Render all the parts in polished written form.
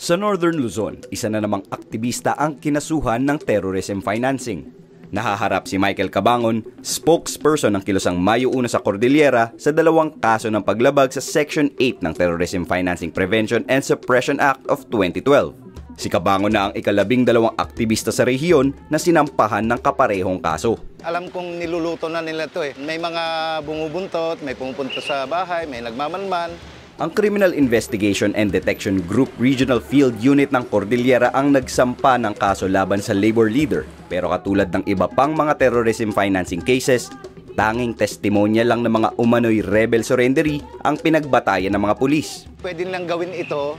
Sa Northern Luzon, isa na namang aktivista ang kinasuhan ng terrorism financing. Nahaharap si Michael Cabangon, spokesperson ng Kilusang Mayo Una sa Cordillera sa dalawang kaso ng paglabag sa Section 8 ng Terrorism Financing Prevention and Suppression Act of 2012. Si Cabangon na ang ika-12 aktivista sa rehiyon na sinampahan ng kaparehong kaso. Alam kong niluluto na nila ito eh. May mga bumubuntot, may pumupunta sa bahay, may nagmamanman. Ang Criminal Investigation and Detection Group Regional Field Unit ng Cordillera ang nagsampa ng kaso laban sa labor leader. Pero katulad ng iba pang mga terrorism financing cases, tanging testimonya lang ng mga umano'y rebel surrendery ang pinagbatayan ng mga pulis. Pwede lang gawin ito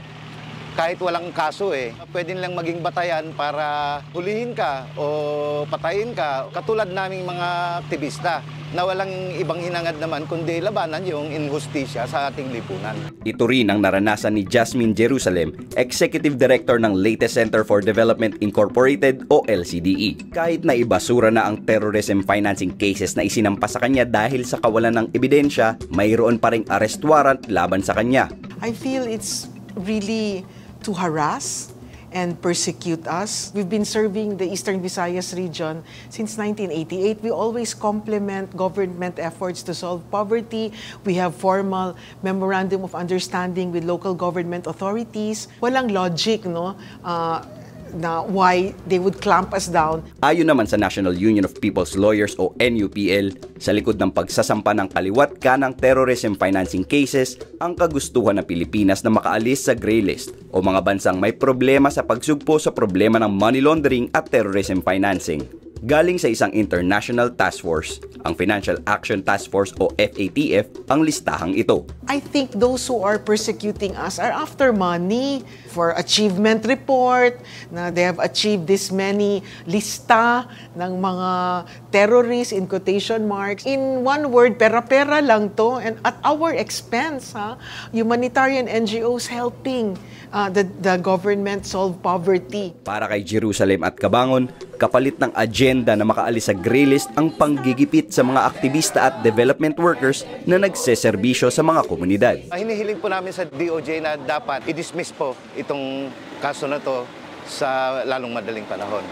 kahit walang kaso eh. Pwede lang maging batayan para hulihin ka o patayin ka. Katulad naming mga aktivista na walang ibang hinangad naman kundi labanan yung injustisya sa ating lipunan. Ito rin ang naranasan ni Jasmine Jerusalem, Executive Director ng Latest Center for Development Incorporated o LCDE. Kahit na ibasura na ang terrorism financing cases na isinampa sa kanya dahil sa kawalan ng ebidensya, mayroon pa ring arrest warrant laban sa kanya. I feel it's really to harass and persecute us. We've been serving the Eastern Visayas region since 1988. We always complement government efforts to solve poverty. We have formal memorandum of understanding with local government authorities. Walang logic, no? Na why they would clamp us down. Ayon naman sa National Union of People's Lawyers o NUPL, sa likod ng pagsasampa ng kaliwat kanang terrorism financing cases, ang kagustuhan ng Pilipinas na makaalis sa gray list o mga bansang may problema sa pagsugpo sa problema ng money laundering at terrorism financing. Galing sa isang international task force, ang Financial Action Task Force o FATF, ang listahang ito. I think those who are persecuting us are after money for achievement report, na they have achieved this many lista ng mga terrorists in quotation marks. In one word, pera-pera lang to and at our expense, humanitarian NGOs helping the government solve poverty. Para kay Jerusalem at Cabangon, kapalit ng agenda na makaalis sa gray list ang panggigipit sa mga aktivista at development workers na nagseserbisyo sa mga komunidad. Hinihiling po namin sa DOJ na dapat i-dismiss po itong kaso na to sa lalong madaling panahon.